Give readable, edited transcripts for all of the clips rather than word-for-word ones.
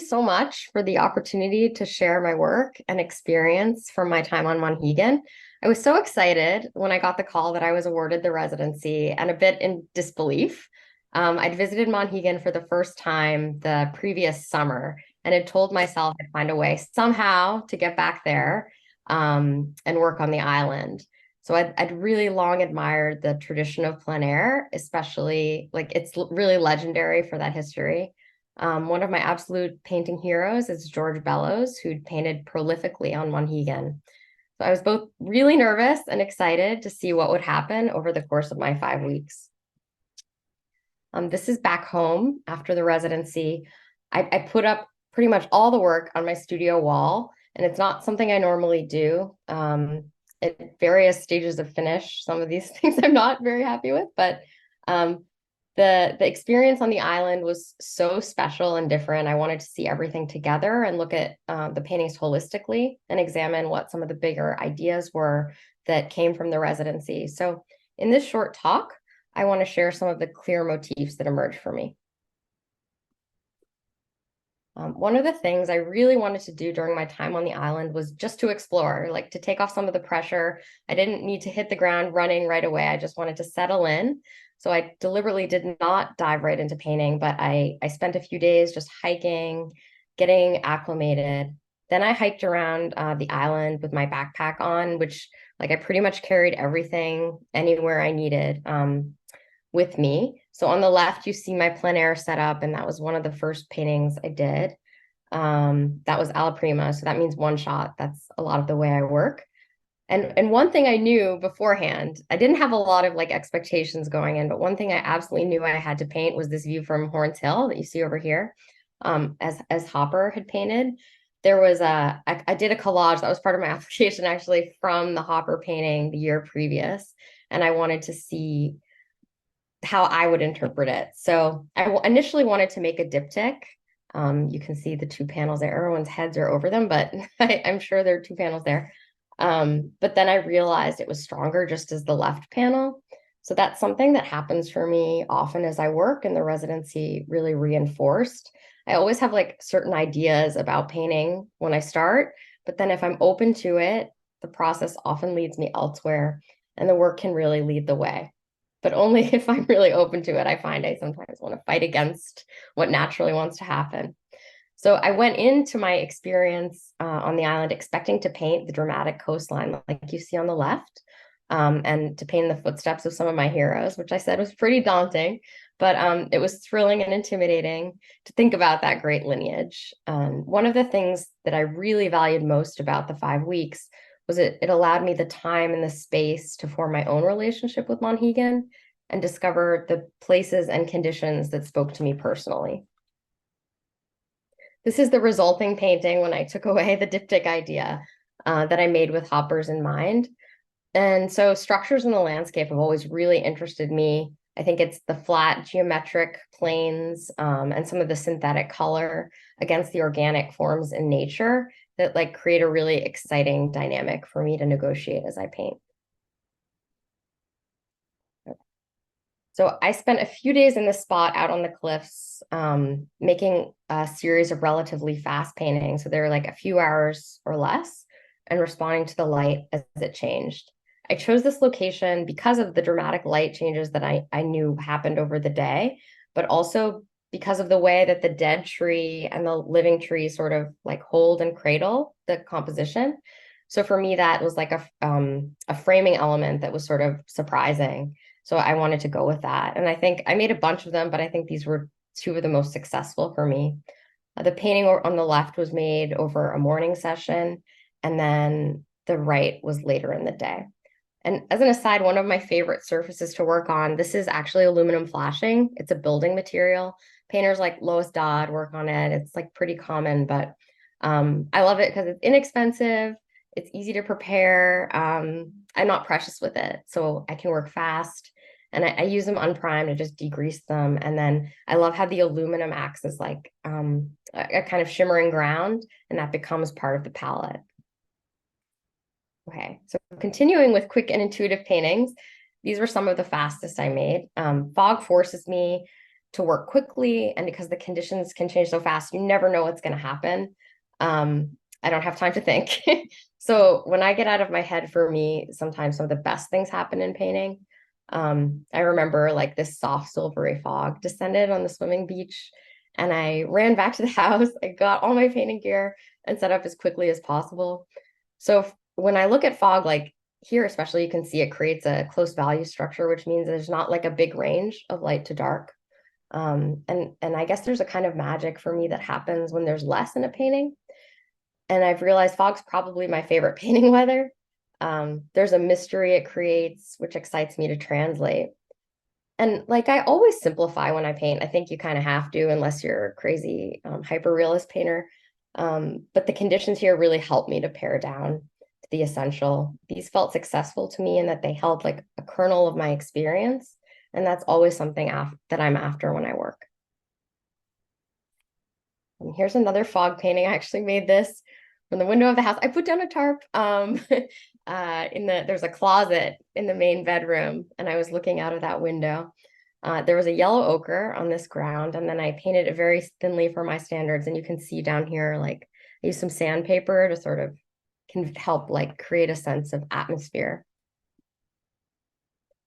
so much for the opportunity to share my work and experience from my time on Monhegan. I was so excited when I got the call that I was awarded the residency and a bit in disbelief. I'd visited Monhegan for the first time the previous summer and had told myself I'd find a way somehow to get back there and work on the island. So I'd really long admired the tradition of plein air, especially like it's really legendary for that history. One of my absolute painting heroes is George Bellows, who'd painted prolifically on Monhegan. So I was both really nervous and excited to see what would happen over the course of my 5 weeks. This is back home after the residency. I put up pretty much all the work on my studio wall, and it's not something I normally do. At various stages of finish, some of these things I'm not very happy with, but um, the experience on the island was so special and different. I wanted to see everything together and look at the paintings holistically and examine what some of the bigger ideas were that came from the residency. So in this short talk, I want to share some of the clear motifs that emerged for me. One of the things I really wanted to do during my time on the island was just to explore, like to take off some of the pressure. I didn't need to hit the ground running right away. I just wanted to settle in. So I deliberately did not dive right into painting, but I spent a few days just hiking, getting acclimated. Then I hiked around the island with my backpack on, which like I pretty much carried everything anywhere I needed with me. So on the left, you see my plein air setup, and that was one of the first paintings I did. That was alla prima, so that means one shot. That's a lot of the way I work. And one thing I knew beforehand, I didn't have a lot of like expectations going in, but one thing I absolutely knew I had to paint was this view from Horns Hill that you see over here, as Hopper had painted. There was I did a collage that was part of my application actually from the Hopper painting the year previous, and I wanted to see how I would interpret it. So I initially wanted to make a diptych. You can see the two panels there. Everyone's heads are over them, but I'm sure there are two panels there. But then I realized it was stronger just as the left panel. So that's something that happens for me often as I work, and the residency really reinforced. I always have like certain ideas about painting when I start, but then if I'm open to it, the process often leads me elsewhere, and the work can really lead the way. But only if I'm really open to it. I find I sometimes want to fight against what naturally wants to happen. So I went into my experience on the island expecting to paint the dramatic coastline like you see on the left, and to paint the footsteps of some of my heroes, which I said was pretty daunting, but it was thrilling and intimidating to think about that great lineage. One of the things that I really valued most about the 5 weeks was it allowed me the time and the space to form my own relationship with Monhegan and discover the places and conditions that spoke to me personally. This is the resulting painting when I took away the diptych idea that I made with hoppers in mind. And so structures in the landscape have always really interested me. I think it's the flat geometric planes and some of the synthetic color against the organic forms in nature that like create a really exciting dynamic for me to negotiate as I paint. So I spent a few days in this spot out on the cliffs, making a series of relatively fast paintings. So they're like a few hours or less and responding to the light as it changed. I chose this location because of the dramatic light changes that I knew happened over the day, but also because of the way that the dead tree and the living tree sort of like hold and cradle the composition. So for me, that was like a framing element that was sort of surprising. So I wanted to go with that. And I think I made a bunch of them, but I think these were two of the most successful for me. The painting on the left was made over a morning session, and then the right was later in the day. And as an aside, one of my favorite surfaces to work on, this is actually aluminum flashing. It's a building material. Painters like Lois Dodd work on it. It's like pretty common, but I love it because it's inexpensive. It's easy to prepare. I'm not precious with it, so I can work fast. And I use them unprimed to just degrease them. And then I love how the aluminum acts as like a kind of shimmering ground, and that becomes part of the palette. Okay, so continuing with quick and intuitive paintings, these were some of the fastest I made. Fog forces me to work quickly, and because the conditions can change so fast, you never know what's going to happen. I don't have time to think. So when I get out of my head, for me, sometimes some of the best things happen in painting. I remember like this soft silvery fog descended on the swimming beach, and I ran back to the house. I got all my painting gear and set up as quickly as possible. So when I look at fog, like here especially, you can see it creates a close value structure, which means there's not like a big range of light to dark. And I guess there's a kind of magic for me that happens when there's less in a painting. And I've realized fog's probably my favorite painting weather. There's a mystery it creates, which excites me to translate. And like I always simplify when I paint. I think you kind of have to, unless you're a crazy hyper realist painter. But the conditions here really help me to pare down to the essential. These felt successful to me in that they held like a kernel of my experience. And that's always something that I'm after when I work. And here's another fog painting. I actually made this from the window of the house. I put down a tarp there's a closet in the main bedroom, and I was looking out of that window. There was a yellow ochre on this ground, and then I painted it very thinly for my standards. And you can see down here, like I used some sandpaper to sort of can help like create a sense of atmosphere.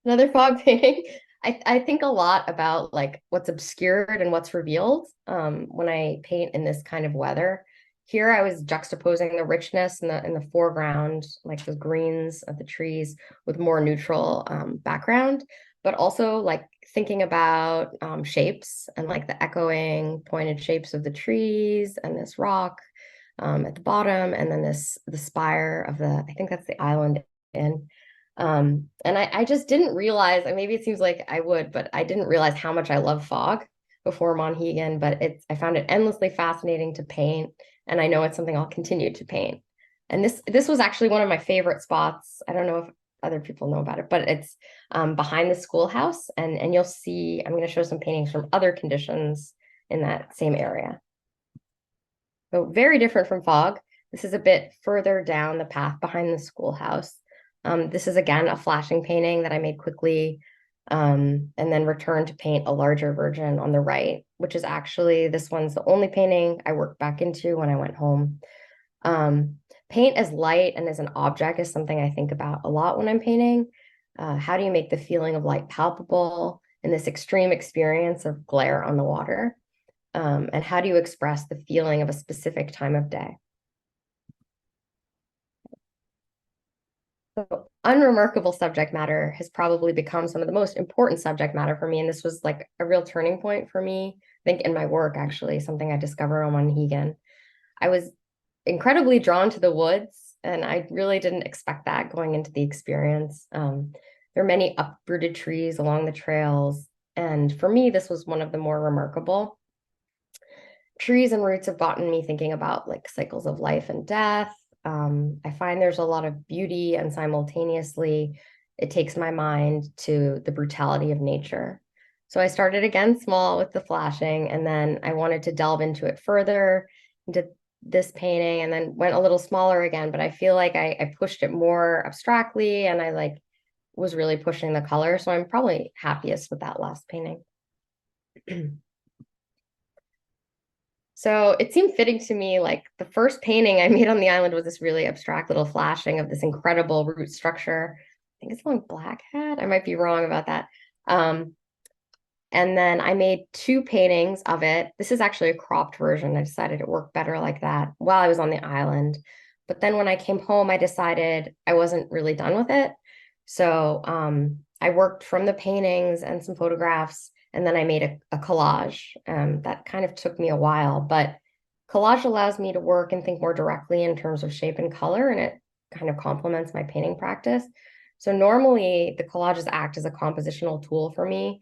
Another fog painting. I think a lot about like what's obscured and what's revealed when I paint in this kind of weather. Here I was juxtaposing the richness in the foreground, like the greens of the trees with more neutral background, but also like thinking about shapes and like the echoing pointed shapes of the trees and this rock at the bottom, and then the spire of I think that's the island in. And I just didn't realize, and maybe it seems like I would, but I didn't realize how much I love fog before Monhegan, but I found it endlessly fascinating to paint, and I know it's something I'll continue to paint. And this was actually one of my favorite spots. I don't know if other people know about it, but it's behind the schoolhouse, and you'll see, I'm going to show some paintings from other conditions in that same area. So very different from fog. This is a bit further down the path behind the schoolhouse. This is again a flashing painting that I made quickly, and then returned to paint a larger version on the right, which is actually, this one's the only painting I worked back into when I went home. Paint as light and as an object is something I think about a lot when I'm painting. How do you make the feeling of light palpable in this extreme experience of glare on the water? And how do you express the feeling of a specific time of day? So unremarkable subject matter has probably become some of the most important subject matter for me. And this was like a real turning point for me, I think, in my work, actually, something I discovered on Monhegan. I was incredibly drawn to the woods, and I really didn't expect that going into the experience. There are many uprooted trees along the trails. And for me, this was one of the more remarkable. Trees and roots have gotten me thinking about like cycles of life and death. I find there's a lot of beauty, and simultaneously, it takes my mind to the brutality of nature. So I started again small with the flashing, and then I wanted to delve into it further, into this painting, and then went a little smaller again. But I feel like I pushed it more abstractly, and I like was really pushing the color. So I'm probably happiest with that last painting. So it seemed fitting to me, like the first painting I made on the island was this really abstract little flashing of this incredible root structure. I think it's along Black Hat. I might be wrong about that. And then I made two paintings of it. This is actually a cropped version. I decided it worked better like that while I was on the island. But then when I came home, I decided I wasn't really done with it. So I worked from the paintings and some photographs, and then I made a collage. That kind of took me a while, but collage allows me to work and think more directly in terms of shape and color, and it kind of complements my painting practice. So normally the collages act as a compositional tool for me,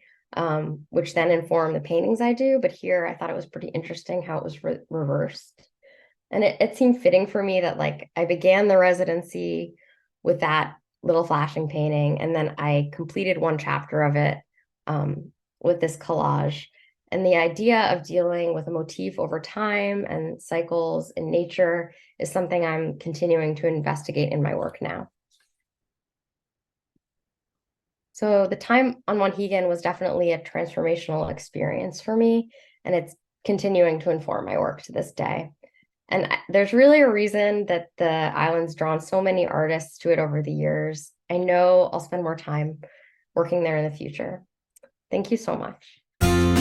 which then inform the paintings I do. But here I thought it was pretty interesting how it was reversed. And it seemed fitting for me that like I began the residency with that little flashing painting, and then I completed one chapter of it with this collage. And the idea of dealing with a motif over time and cycles in nature is something I'm continuing to investigate in my work now. So the time on Monhegan was definitely a transformational experience for me, and it's continuing to inform my work to this day. And there's really a reason that the island's drawn so many artists to it over the years. I know I'll spend more time working there in the future. Thank you so much.